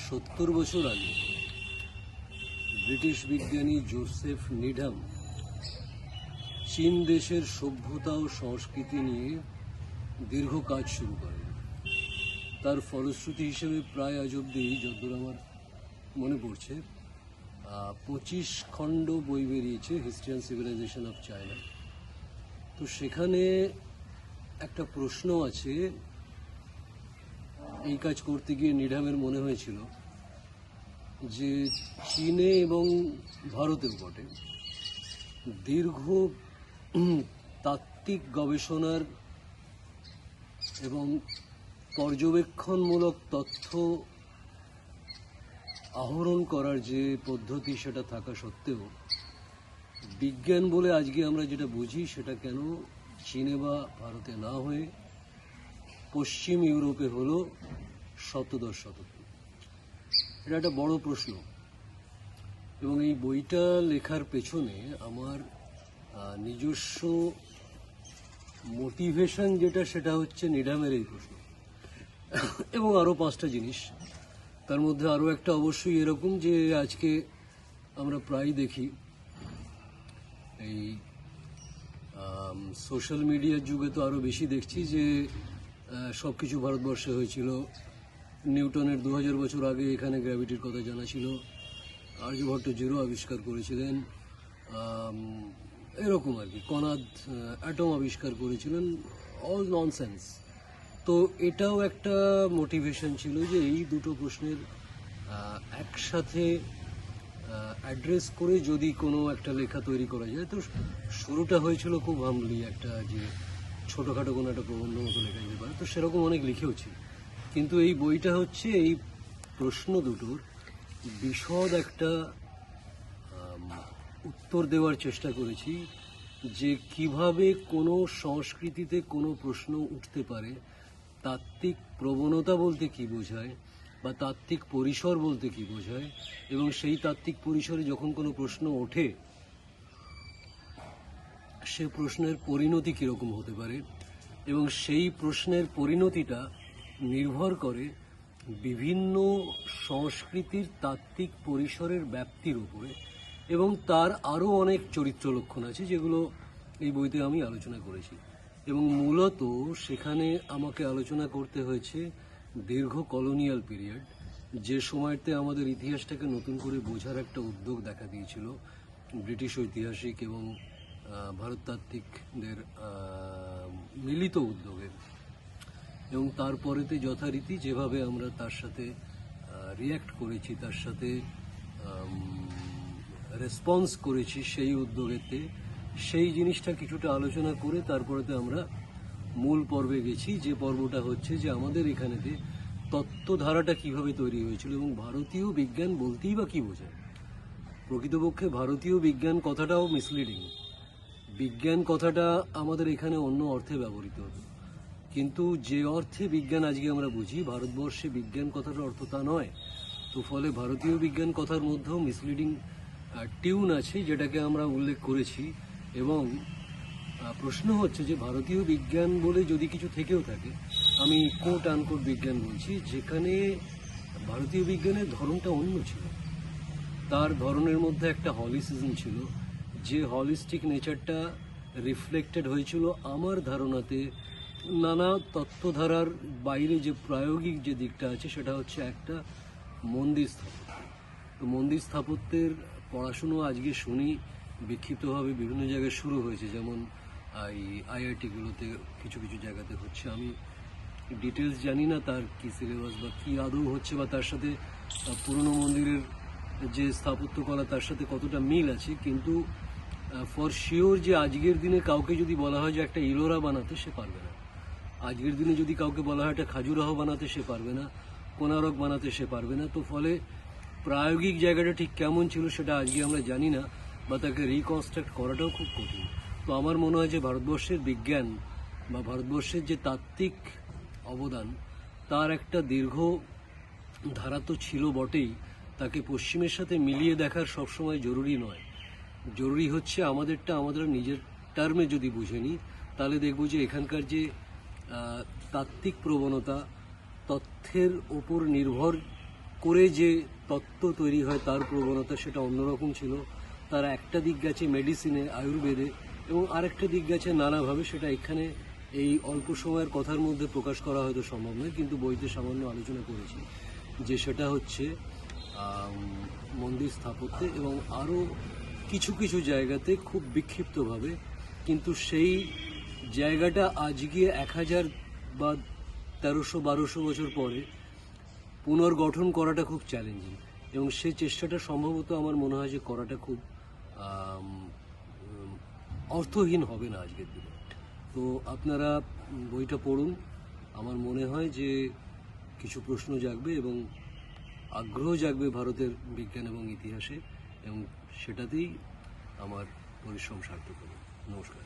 70 বছর আগে ব্রিটিশ বিজ্ঞানী জোসেফ নিডাম চীন দেশের সভ্যতা ও সংস্কৃতি নিয়ে দীর্ঘ কাজ শুরু করেন। তার ফলশ্রুতি হিসেবে প্রায় আজ অব্দি যতদূর আমার মনে পড়ছে 25 খণ্ড বই বেরিয়েছে, history and civilisation of China. তো সেখানে একটা প্রশ্ন আছে, এই কাজ করতে গিয়ে নিডামের মনে হয়েছিল যে চীনে এবং ভারতেও বটে দীর্ঘ তাত্ত্বিক গবেষণার এবং পর্যবেক্ষণমূলক তথ্য আহরণ করার যে পদ্ধতি সেটা থাকা সত্ত্বেও বিজ্ঞান বলে আজকে আমরা যেটা বুঝি সেটা কেন চীনে বা ভারতে না হয়ে পশ্চিম ইউরোপে হলো সপ্তদশ শতকে। এটা একটা বড় প্রশ্ন এবং এই বইটা লেখার পেছনে আমার নিজস্ব মোটিভেশন যেটা সেটা হচ্ছে নিডামের এই প্রশ্ন এবং আরও 5টা জিনিস। তার মধ্যে আরও একটা অবশ্যই এরকম যে আজকে আমরা প্রায় দেখি এই সোশ্যাল মিডিয়ার যুগে তো আরও বেশি দেখছি যে সব কিছু ভারতবর্ষে হয়েছিল। নিউটনের 2000 বছর আগে এখানে গ্র্যাভিটির কথা জানা ছিল, আর্যভট্ট জিরো আবিষ্কার করেছিলেন, এরকম আর কি, কনাদ অ্যাটম আবিষ্কার করেছিলেন, অল ননসেন্স। তো এটাও একটা মোটিভেশন ছিল যে এই দুটো প্রশ্নের একসাথে অ্যাড্রেস করে যদি কোনো একটা লেখা তৈরি করা যায়। তো শুরুটা হয়েছিল খুব হামলি একটা, যে ছোটোখাটো কোনো একটা প্রবন্ধ মতো লেখা যেতে পারে, তো সেরকম অনেক লিখেওছি। কিন্তু এই বইটা হচ্ছে এই প্রশ্ন দুটোর বিশদ একটা উত্তর দেওয়ার চেষ্টা করেছি যে কিভাবে কোনো সংস্কৃতিতে কোনো প্রশ্ন উঠতে পারে, তাত্ত্বিক প্রবণতা বলতে কি বোঝায় বা তাত্ত্বিক পরিসর বলতে কি বোঝায়, এবং সেই তাত্ত্বিক পরিসরে যখন কোনো প্রশ্ন ওঠে সে প্রশ্নের পরিণতি কীরকম হতে পারে, এবং সেই প্রশ্নের পরিণতিটা নির্ভর করে বিভিন্ন সংস্কৃতির তাত্ত্বিক পরিসরের ব্যাপ্তির উপরে, এবং তার আরও অনেক চরিত্র লক্ষণ আছে যেগুলো এই বইতে আমি আলোচনা করেছি। এবং মূলত সেখানে আমাকে আলোচনা করতে হয়েছে দীর্ঘ কলোনিয়াল পিরিয়ড, যে সময়তে আমাদের ইতিহাসটাকে নতুন করে বোঝার একটা উদ্যোগ দেখা দিয়েছিল ব্রিটিশ ঐতিহাসিক এবং ভারততাত্ত্বিকদের মিলিত উদ্যোগে, এবং তারপরেতে যথারীতি যেভাবে আমরা তার সাথে রিয়্যাক্ট করেছি, তার সাথে রেসপন্স করেছি সেই উদ্যোগেতে, সেই জিনিসটা কিছুটা আলোচনা করে তারপরেতে আমরা মূল পর্বে গেছি, যে পর্বটা হচ্ছে যে আমাদের এখানেতে তত্ত্বধারাটা কিভাবে তৈরি হয়েছিল এবং ভারতীয় বিজ্ঞান বলতেই বা কী বোঝায়। প্রকৃতপক্ষে ভারতীয় বিজ্ঞান কথাটাও মিসলিডিং। বিজ্ঞান কথাটা আমাদের এখানে অন্য অর্থে ব্যবহৃত হতো, কিন্তু যে অর্থে বিজ্ঞান আজকে আমরা বুঝি ভারতবর্ষে বিজ্ঞান কথাটার অর্থ তা নয়। তো ফলে ভারতীয় বিজ্ঞান কথার মধ্যেও মিসলিডিং টিউন আছে, যেটাকে আমরা উল্লেখ করেছি। এবং প্রশ্ন হচ্ছে যে ভারতীয় বিজ্ঞান বলে যদি কিছু থেকেও থাকে, আমি কোট আনকোট বিজ্ঞান বলছি, যেখানে ভারতীয় বিজ্ঞানের ধরনটা অন্য ছিল। তার ধরনের মধ্যে একটা হলিসিজম ছিল, যে হলিস্টিক নেচারটা রিফ্লেক্টেড হয়েছিল আমার ধারণাতে নানা তত্ত্বধারার বাইরে যে প্রায়োগিক যে দিকটা আছে সেটা হচ্ছে একটা মন্দির স্থাপত্য। তো মন্দির স্থাপত্যের পড়াশুনো আজকে শুনি বিক্ষিপ্তভাবে বিভিন্ন জায়গায় শুরু হয়েছে, যেমন এই আইআইটিগুলোতে কিছু কিছু জায়গাতে হচ্ছে। আমি ডিটেলস জানি না তার কি সিলেবাস বা কী আদৌ হচ্ছে, বা তার সাথে পুরনো মন্দিরের যে স্থাপত্যকলা তার সাথে কতটা মিল আছে, কিন্তু ফর শিওর যে আজকের দিনে কাউকে যদি বলা হয় যে একটা ইলোরা বানাতে, সে পারবে না। আজকের দিনে যদি কাউকে বলা হয় একটা খাজুরাহ বানাতে, সে পারবে না। কোনারক বানাতে সে পারবে না। তো ফলে প্রায়োগিক জায়গাটা ঠিক কেমন ছিল সেটা আজকে আমরা জানি না, বা তাকে রিকনস্ট্রাক্ট করাটাও খুব কঠিন। তো আমার মনে হয় যে ভারতবর্ষের বিজ্ঞান বা ভারতবর্ষের যে তাত্ত্বিক অবদান, তার একটা দীর্ঘ ধারা তো ছিল বটেই, তাকে পশ্চিমের সাথে মিলিয়ে দেখার সবসময় জরুরি নয়। জরুরি হচ্ছে আমাদেরটা আমাদের নিজের টার্মে যদি বুঝে নিই, তাহলে দেখব যে এখানকার যে তাত্ত্বিক প্রবণতা, তথ্যের ওপর নির্ভর করে যে তত্ত্ব তৈরি হয় তার প্রবণতা সেটা অন্যরকম ছিল। তার একটা দিক গেছে মেডিসিনে, আয়ুর্বেদে, এবং আরেকটা দিক গেছে নানাভাবে। সেটা এখানে এই অল্প সময়ের কথার মধ্যে প্রকাশ করা হয়তো সম্ভব নয়, কিন্তু বইতে সামান্য আলোচনা করেছি যে সেটা হচ্ছে মন্দির স্থাপত্যে এবং আরও কিছু কিছু জায়গাতে খুব বিক্ষিপ্তভাবে, কিন্তু সেই জায়গাটা আজকে 1000 বা 1300-1200 বছর পরে পুনর্গঠন করাটা খুব চ্যালেঞ্জিং, এবং সেই চেষ্টাটা সম্ভবত আমার মনে হয় যে করাটা খুব আম, উম, অর্থহীন হবে না আজকের দিনে। তো আপনারা বইটা পড়ুন, আমার মনে হয় যে কিছু প্রশ্ন জাগবে এবং আগ্রহ জাগবে ভারতের বিজ্ঞান এবং ইতিহাসে, এবং সেটাতেই আমার পরিশ্রম সার্থক হবে। নমস্কার।